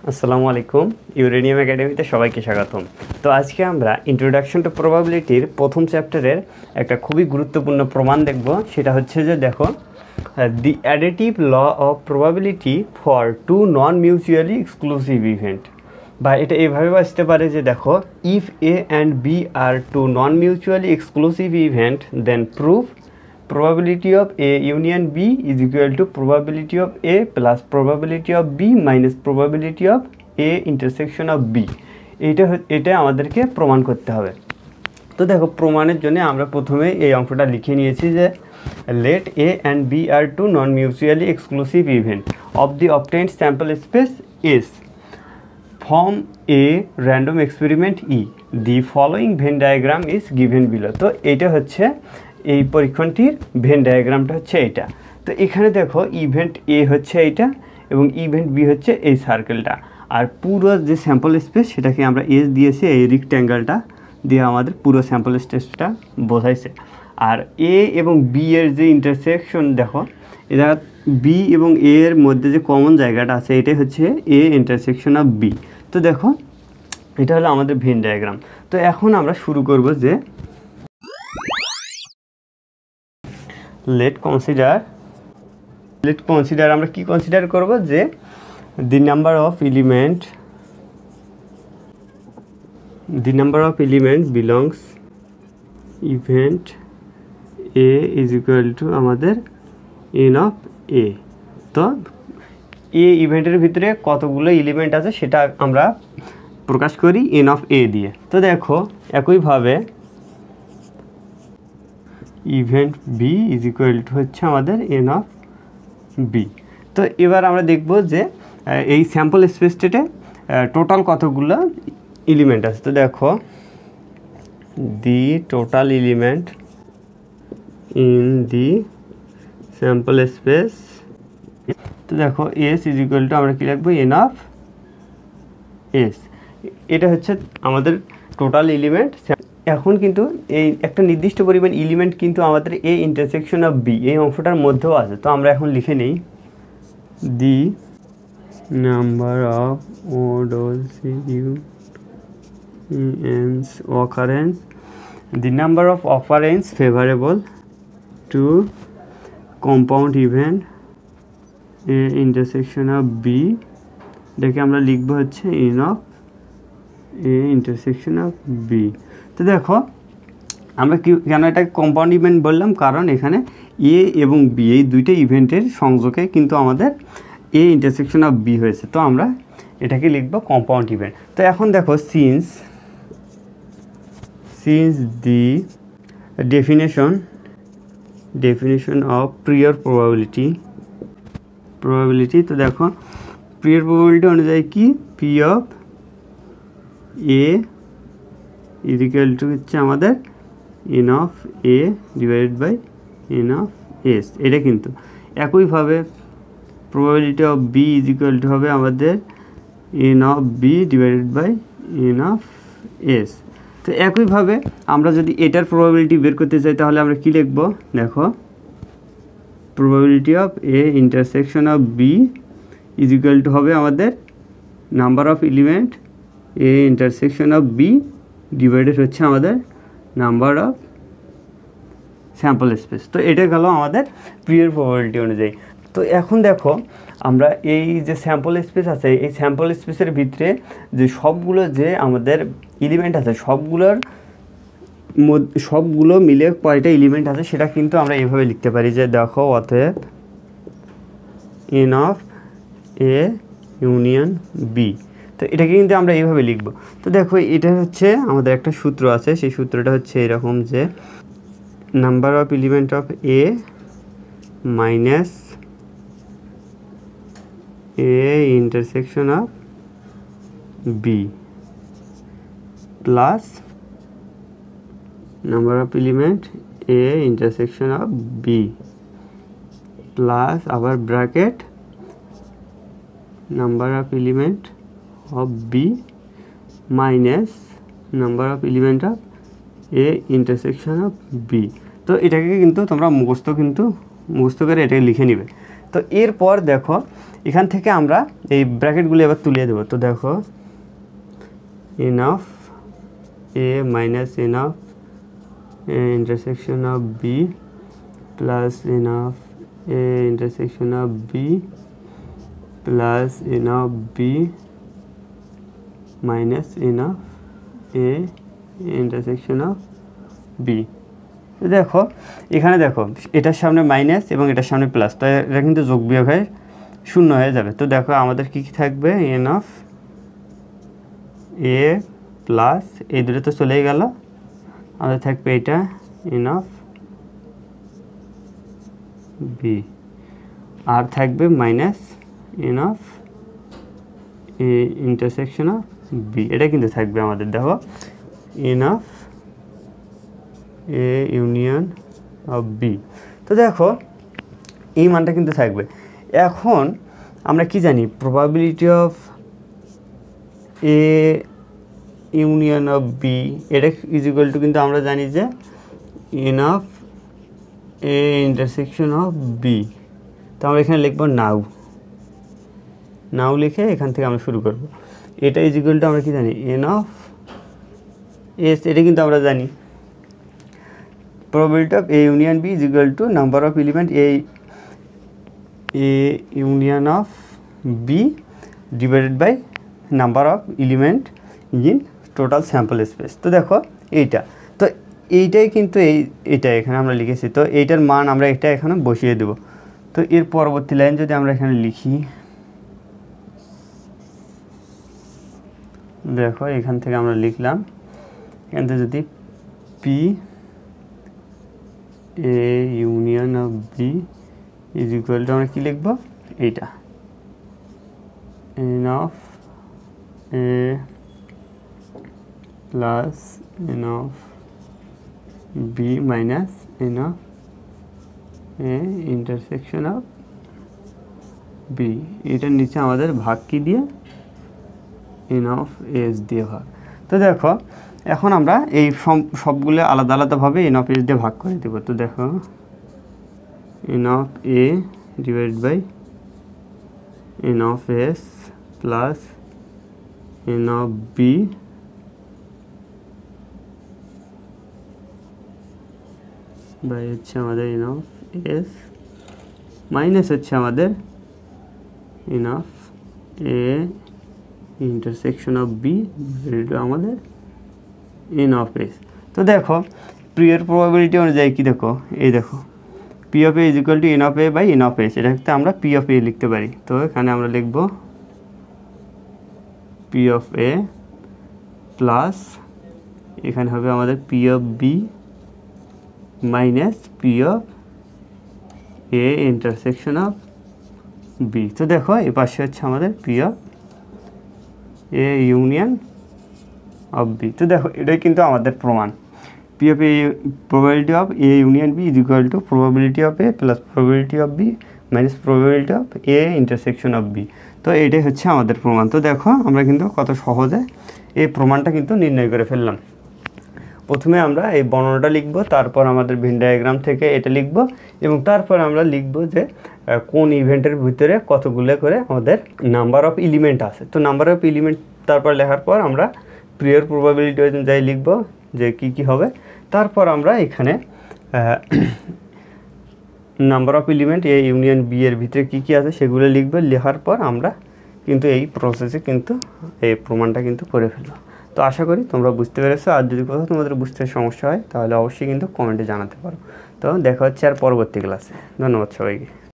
আসসালামু আলাইকুম। ইউরেনিয়াম একাডেমিতে সবাইকে স্বাগতম। তো আজকে আমরা ইন্ট্রোডাকশন টু প্রবাবিলিটির প্রথম চ্যাপ্টারের একটা খুবই গুরুত্বপূর্ণ প্রমাণ দেখব। সেটা হচ্ছে যে দেখো, the additive law of probability for two non mutually exclusive event, বা এটা এভাবে আসতে পারে যে দেখো, if A and B are two non mutually exclusive event then prove probability of A union B is equal to probability of A plus probability of B minus probability of A intersection of B। এটা আমাদেরকে প্রমাণ করতে হবে। তো দেখো, প্রমাণের জন্য আমরা প্রথমে এই অঙ্কটা লিখে নিয়েছি যে let A and B are two non-mutually exclusive event of the obtained sample space S from a random experiment E. The following Venn diagram is given below। তো এটা হচ্ছে এই পরীক্ষণটির ভেন ডায়াগ্রামটা হচ্ছে এইটা। তো এখানে দেখো, ইভেন্ট এ হচ্ছে এইটা এবং ইভেন্ট বি হচ্ছে এই সার্কেলটা, আর পুরো যে স্যাম্পল স্পেস সেটাকে আমরা এস দিয়েছি, এই রেক্ট্যাঙ্গেলটা দিয়ে আমাদের পুরো স্যাম্পল স্পেসটা বোঝাইছে। আর এ এবং বি এর যে ইন্টারসেকশন দেখো, এটা বি এবং এ এর মধ্যে যে কমন জায়গাটা আছে এটাই হচ্ছে এ ইন্টারসেকশন অফ বি। তো দেখো, এটা হলো আমাদের ভেন ডায়াগ্রাম। তো এখন আমরা শুরু করব যে লেট কনসিডার আমরা কি কনসিডার করব যে the number of element belongs event A is equal two আমাদের এন অফ এ। তো এ ইভেন্টের ভিতরে কতগুলো এলিমেন্ট আছে সেটা আমরা প্রকাশ করি এন অফ এ দিয়ে। তো দেখো, একইভাবে event B is equal to হচ্ছে আমাদের এন অফ বি। তো এবার আমরা দেখব যে এই স্যাম্পল স্পেসটাতে টোটাল কতগুলো এলিমেন্ট আছে। তো দেখো, দি total element in the sample space. তো দেখো, এস ইজ ইকুয়াল টু আমরা কী লিখবো, এন অফ এস। এটা হচ্ছে আমাদের টোটাল এলিমেন্ট। এখন কিন্তু এই একটা নির্দিষ্ট পরিমাণ এলিমেন্ট কিন্তু আমাদের এ ইন্টারসেকশন অফ বি এই অংশটার মধ্যেও আছে। তো আমরা এখন লিখে নিই the number of occurrence the number of occurrence favorable to compound event a intersection of b, এটাকে আমরা লিখবো হচ্ছে N of A intersection of B. তো দেখো, আমরা কেন এটাকে কম্পাউন্ড ইভেন্ট বললাম, কারণ এখানে এ এবং বি এই দুইটা ইভেন্টের সংযোগে কিন্তু আমাদের এ ইন্টারসেকশন অফ বি হয়েছে। তো আমরা এটাকে লিখব কম্পাউন্ড ইভেন্ট। তো এখন দেখো, since the definition of prior probability. তো দেখো, প্রিয়র প্রবাবিলিটি অনুযায়ী কি, P of A is equal to হচ্ছে আমাদের N of A divided by N of S. এটা কিন্তু একইভাবে probability of B is equal to হবে আমাদের N of B divided by N of S. তো একইভাবে আমরা যদি এটার প্রবাবিলিটি বের করতে চাই তাহলে আমরা কি লিখব, দেখো, probability of A intersection of B is equal to হবে আমাদের number of element A intersection of B divided হচ্ছে আমাদের নাম্বার অফ স্যাম্পল স্পেস। তো এটা গেল আমাদের প্রিয়র প্রবাবিলিটি অনুযায়ী। তো এখন দেখো, আমরা এই যে স্যাম্পল স্পেস আছে এই স্যাম্পল স্পেসের ভিতরে যে সবগুলো যে আমাদের এলিমেন্ট আছে সবগুলো মিলে কয়টা এলিমেন্ট আছে সেটা কিন্তু আমরা এভাবে লিখতে পারি যে দেখো, অতএব N of A union B. তো এটাকে কিন্তু আমরা এইভাবে লিখব। তো দেখো, এটা হচ্ছে আমাদের একটা সূত্র আছে, সেই সূত্রটা হচ্ছে এরকম যে number of element of A minus A intersection of B plus number of element A intersection of B plus আবার bracket number of element of B minus number of element of A intersection of B. তো এটাকে কিন্তু তোমরা মুখস্থ করে এটাকে লিখে নিবে। তো এরপর দেখো, এখান থেকে আমরা এই ব্র্যাকেটগুলো এবার তুলে দেবো। তো দেখো N of A minus N of intersection of B plus N of A intersection of B plus N of B minus N of A intersection of B. দেখো এখানে দেখো এটার সামনে মাইনাস এবং এটার সামনে প্লাস, তো এটা কিন্তু যোগ বিয়োগ হয়ে শূন্য হয়ে যাবে। তো দেখো আমাদের কী কী থাকবে, এন অফ এ প্লাস এই দুটো তো চলেই গেল, আমাদের থাকবে এটা এন অফ বি, আর থাকবে minus N of A intersection of B, এটা কিন্তু থাকবে আমাদের। দেখো N of A union of B, তো দেখো এই মানটা কিন্তু থাকবে। এখন আমরা কি জানি, probability of A union of B এটা ইজ ইকুয়াল টু, কিন্তু আমরা জানি যে N of A intersection of B. তো আমরা এখানে লিখবো নাও লিখে এখান থেকে আমরা শুরু করব। এটা ইজ ইকুয়াল টু আমরা কি জানি, এন অফ এস, এটা কিন্তু আমরা জানি probability of A union B is equal to number of element A union of B divided by number of element in total sample space। তো দেখো এইটাই কিন্তু এইটা এখানে আমরা লিখেছি, তো এইটার মান আমরা এটা এখানে বসিয়ে দেব। তো এর পরবর্তী লাইন যদি আমরা এখানে লিখি, দেখো এখান থেকে আমরা লিখলাম, এখান থেকে যদি P A union of B is equal to আমরা কী লিখব, এইটা N of A plus N of B minus N of A intersection of B. এটার নিচে আমাদের ভাগ কি দিয়ে, এন অফ এস দিয়ে ভাগ। তো দেখো এখন আমরা এই সবগুলো আলাদা আলাদাভাবে এন অফ এস দিয়ে ভাগ করে দেবো। তো দেখো N of A divide by N of S plus N of B by হচ্ছে আমাদের এন অফ এস মাইনাস হচ্ছে আমাদের N of A intersection of B আমাদের এন অফ এস। তো দেখো প্রিয়ের প্রবাবিলিটি অনুযায়ী কি, দেখো এই দেখো P of A is equal to N of A by N of S, এটা আমরা পি অফ এ লিখতে পারি। তো এখানে আমরা লিখব পি অফ এ প্লাস এখানে হবে আমাদের P of B minus P of A intersection of B. তো দেখো এই পাশে হচ্ছে আমাদের P of A union of B. তো দেখো এটাই কিন্তু আমাদের প্রমাণ, P of A probability of A union B is equal to probability of A plus probability of B minus probability of A intersection of B. তো এটাই হচ্ছে আমাদের প্রমাণ। তো দেখো আমরা কিন্তু কত সহজে এই প্রমাণটা কিন্তু নির্ণয় করে ফেললাম। প্রথমে আমরা এই বর্ণনাটা লিখব, তারপর আমাদের ভেন ডায়াগ্রাম থেকে এটা লিখব, এবং তারপর আমরা লিখব যে কোন ইভেন্টের ভিতরে কতগুলো করে আমাদের নাম্বার অফ এলিমেন্ট আছে। তো নাম্বার অফ এলিমেন্ট তারপর লেখার পর আমরা প্রিয়র প্রবাবিলিটি অনুযায়ী লিখব যে কি কি হবে। তারপর আমরা এখানে number of element A union B এর ভিতরে কী কী আছে সেগুলো লিখব। লেখার পর আমরা কিন্তু এই প্রসেসে কিন্তু এই প্রমাণটা কিন্তু করে ফেলব। তো আশা করি তোমরা বুঝতে পেরেছো। আর যদি কোথাও তোমাদের বুঝতে সমস্যা হয় তাহলে অবশ্যই কিন্তু কমেন্টে জানাতে পারো। তো দেখা হচ্ছে আর পরবর্তী ক্লাসে। ধন্যবাদ সবাইকে।